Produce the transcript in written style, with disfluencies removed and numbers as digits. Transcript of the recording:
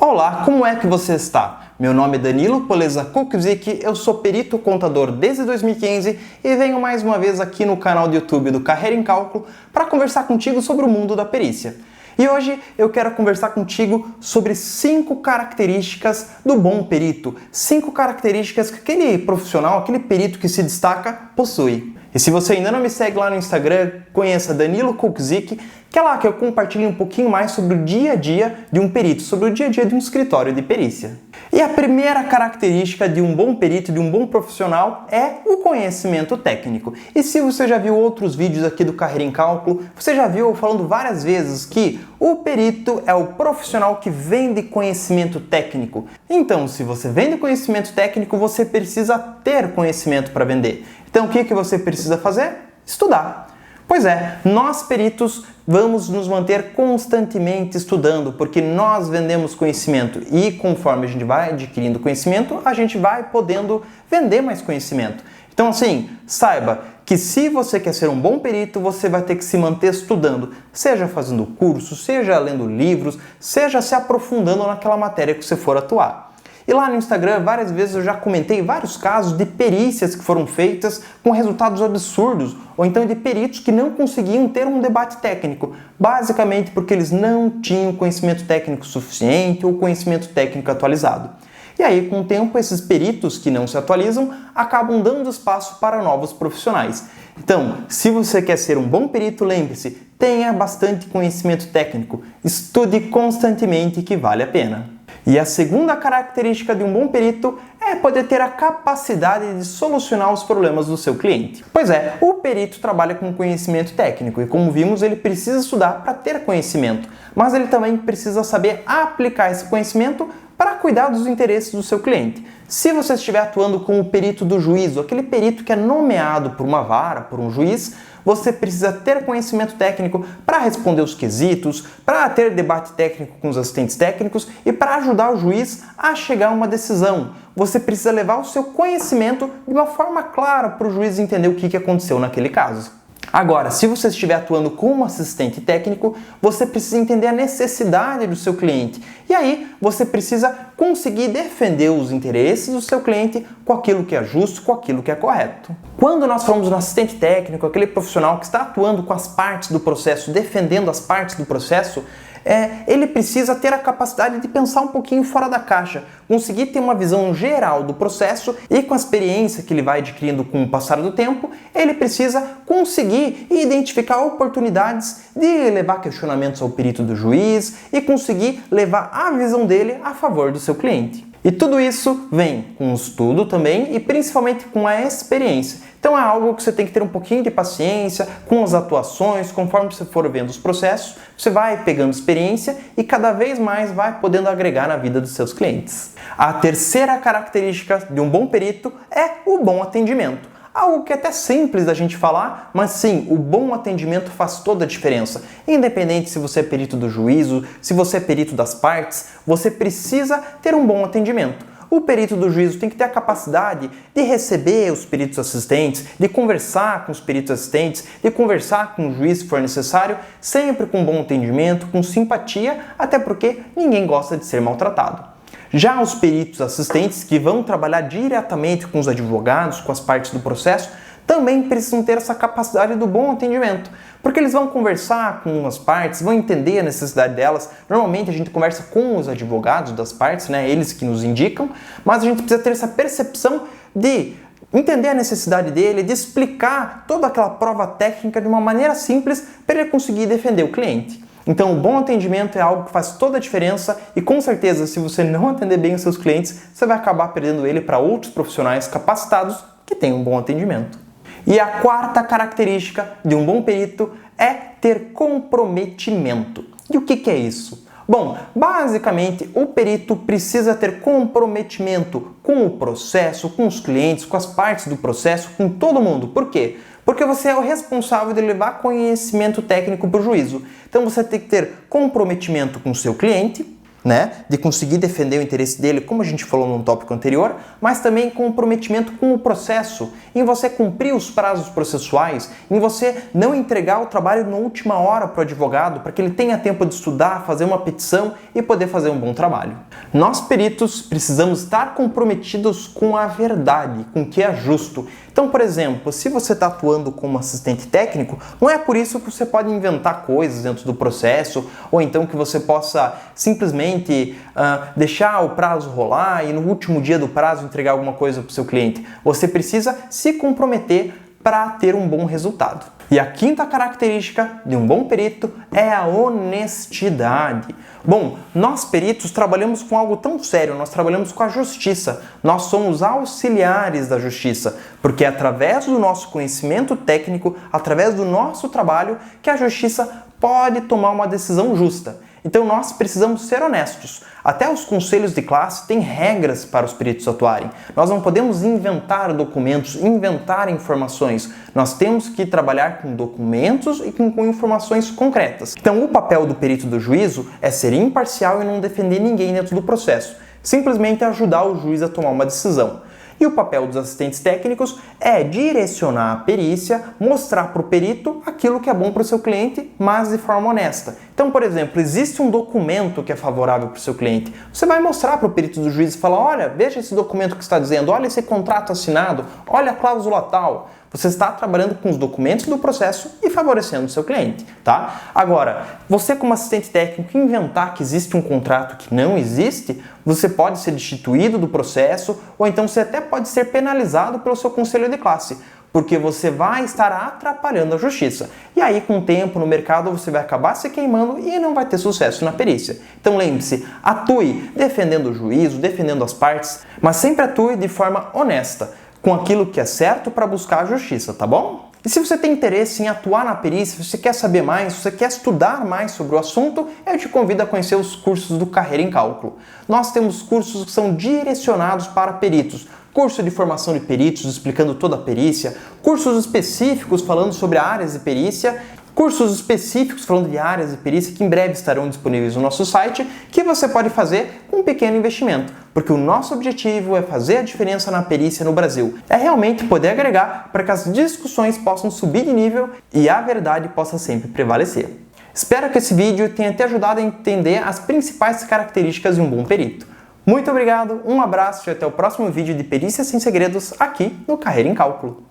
Olá, como é que você está? Meu nome é Danilo Poleza Kukzik, eu sou perito contador desde 2015 e venho mais uma vez aqui no canal do YouTube do Carreira em Cálculo para conversar contigo sobre o mundo da perícia. E hoje eu quero conversar contigo sobre 5 características do bom perito, 5 características que aquele profissional, aquele perito que se destaca, possui. E se você ainda não me segue lá no Instagram, conheça Danilo Kukzik, que é lá que eu compartilho um pouquinho mais sobre o dia a dia de um perito, sobre o dia a dia de um escritório de perícia. E a primeira característica de um bom perito, de um bom profissional, é o conhecimento técnico. E se você já viu outros vídeos aqui do Carreira em Cálculo, você já viu eu falando várias vezes que o perito é o profissional que vende conhecimento técnico. Então, se você vende conhecimento técnico, você precisa ter conhecimento para vender. Então, o que você precisa fazer? Estudar. Pois é, nós peritos vamos nos manter constantemente estudando, porque nós vendemos conhecimento e conforme a gente vai adquirindo conhecimento, a gente vai podendo vender mais conhecimento. Então assim, saiba que se você quer ser um bom perito, você vai ter que se manter estudando, seja fazendo curso, seja lendo livros, seja se aprofundando naquela matéria que você for atuar. E lá no Instagram, várias vezes eu já comentei vários casos de perícias que foram feitas com resultados absurdos, ou então de peritos que não conseguiam ter um debate técnico, basicamente porque eles não tinham conhecimento técnico suficiente ou conhecimento técnico atualizado. E aí, com o tempo, esses peritos que não se atualizam acabam dando espaço para novos profissionais. Então, se você quer ser um bom perito, lembre-se, tenha bastante conhecimento técnico, estude constantemente que vale a pena. E a segunda característica de um bom perito é poder ter a capacidade de solucionar os problemas do seu cliente. Pois é, o perito trabalha com conhecimento técnico e, como vimos, ele precisa estudar para ter conhecimento, mas ele também precisa saber aplicar esse conhecimento para cuidar dos interesses do seu cliente. Se você estiver atuando como perito do juízo, aquele perito que é nomeado por uma vara, por um juiz, você precisa ter conhecimento técnico para responder os quesitos, para ter debate técnico com os assistentes técnicos e para ajudar o juiz a chegar a uma decisão. Você precisa levar o seu conhecimento de uma forma clara para o juiz entender o que aconteceu naquele caso. Agora, se você estiver atuando como assistente técnico, você precisa entender a necessidade do seu cliente. E aí, você precisa conseguir defender os interesses do seu cliente com aquilo que é justo, com aquilo que é correto. Quando nós falamos no assistente técnico, aquele profissional que está atuando com as partes do processo, defendendo as partes do processo, ele precisa ter a capacidade de pensar um pouquinho fora da caixa, conseguir ter uma visão geral do processo e com a experiência que ele vai adquirindo com o passar do tempo, ele precisa conseguir identificar oportunidades de levar questionamentos ao perito do juiz e conseguir levar a visão dele a favor do seu cliente. E tudo isso vem com o estudo também e principalmente com a experiência. Então é algo que você tem que ter um pouquinho de paciência com as atuações, conforme você for vendo os processos, você vai pegando experiência e cada vez mais vai podendo agregar na vida dos seus clientes. A terceira característica de um bom perito é o bom atendimento. Algo que é até simples da gente falar, mas sim, o bom atendimento faz toda a diferença. Independente se você é perito do juízo, se você é perito das partes, você precisa ter um bom atendimento. O perito do juízo tem que ter a capacidade de receber os peritos assistentes, de conversar com os peritos assistentes, de conversar com o juiz se for necessário, sempre com bom atendimento, com simpatia, até porque ninguém gosta de ser maltratado. Já os peritos assistentes, que vão trabalhar diretamente com os advogados, com as partes do processo, também precisam ter essa capacidade do bom atendimento, porque eles vão conversar com as partes, vão entender a necessidade delas. Normalmente a gente conversa com os advogados das partes, eles que nos indicam, mas a gente precisa ter essa percepção de entender a necessidade dele, de explicar toda aquela prova técnica de uma maneira simples para ele conseguir defender o cliente. Então, o bom atendimento é algo que faz toda a diferença e, com certeza, se você não atender bem os seus clientes, você vai acabar perdendo ele para outros profissionais capacitados que têm um bom atendimento. E a quarta característica de um bom perito é ter comprometimento. E o que é isso? Bom, basicamente, o perito precisa ter comprometimento com o processo, com os clientes, com as partes do processo, com todo mundo. Por quê? Porque você é o responsável de levar conhecimento técnico para o juízo. Então você tem que ter comprometimento com o seu cliente, né, de conseguir defender o interesse dele, como a gente falou no tópico anterior, mas também comprometimento com o processo, em você cumprir os prazos processuais, em você não entregar o trabalho na última hora para o advogado, para que ele tenha tempo de estudar, fazer uma petição e poder fazer um bom trabalho. Nós, peritos, precisamos estar comprometidos com a verdade, com o que é justo. Então, por exemplo, se você está atuando como assistente técnico, não é por isso que você pode inventar coisas dentro do processo, ou então que você possa simplesmente deixar o prazo rolar e no último dia do prazo entregar alguma coisa para o seu cliente. Você precisa se comprometer para ter um bom resultado. E a quinta característica de um bom perito é a honestidade. Bom, nós peritos trabalhamos com algo tão sério, nós trabalhamos com a justiça. Nós somos auxiliares da justiça, porque é através do nosso conhecimento técnico, através do nosso trabalho, que a justiça pode tomar uma decisão justa. Então nós precisamos ser honestos. Até os conselhos de classe têm regras para os peritos atuarem. Nós não podemos inventar documentos, inventar informações. Nós temos que trabalhar com documentos e com informações concretas. Então o papel do perito do juízo é ser imparcial e não defender ninguém dentro do processo. Simplesmente ajudar o juiz a tomar uma decisão. E o papel dos assistentes técnicos é direcionar a perícia, mostrar para o perito aquilo que é bom para o seu cliente, mas de forma honesta. Então, por exemplo, existe um documento que é favorável para o seu cliente. Você vai mostrar para o perito do juiz e falar, olha, veja esse documento que está dizendo, olha esse contrato assinado, olha a cláusula tal. Você está trabalhando com os documentos do processo e favorecendo o seu cliente, tá? Agora, você como assistente técnico inventar que existe um contrato que não existe, você pode ser destituído do processo ou então você até pode ser penalizado pelo seu conselho de classe, porque você vai estar atrapalhando a justiça. E aí, com o tempo no mercado, você vai acabar se queimando e não vai ter sucesso na perícia. Então lembre-se, atue defendendo o juízo, defendendo as partes, mas sempre atue de forma honesta, com aquilo que é certo para buscar a justiça, tá bom? E se você tem interesse em atuar na perícia, se você quer saber mais, se você quer estudar mais sobre o assunto, eu te convido a conhecer os cursos do Carreira em Cálculo. Nós temos cursos que são direcionados para peritos. Curso de formação de peritos explicando toda a perícia, cursos específicos falando sobre áreas de perícia, cursos específicos falando de áreas de perícia que em breve estarão disponíveis no nosso site, que você pode fazer com um pequeno investimento, porque o nosso objetivo é fazer a diferença na perícia no Brasil. É realmente poder agregar para que as discussões possam subir de nível e a verdade possa sempre prevalecer. Espero que esse vídeo tenha te ajudado a entender as principais características de um bom perito. Muito obrigado, um abraço e até o próximo vídeo de Perícia Sem Segredos aqui no Carreira em Cálculo.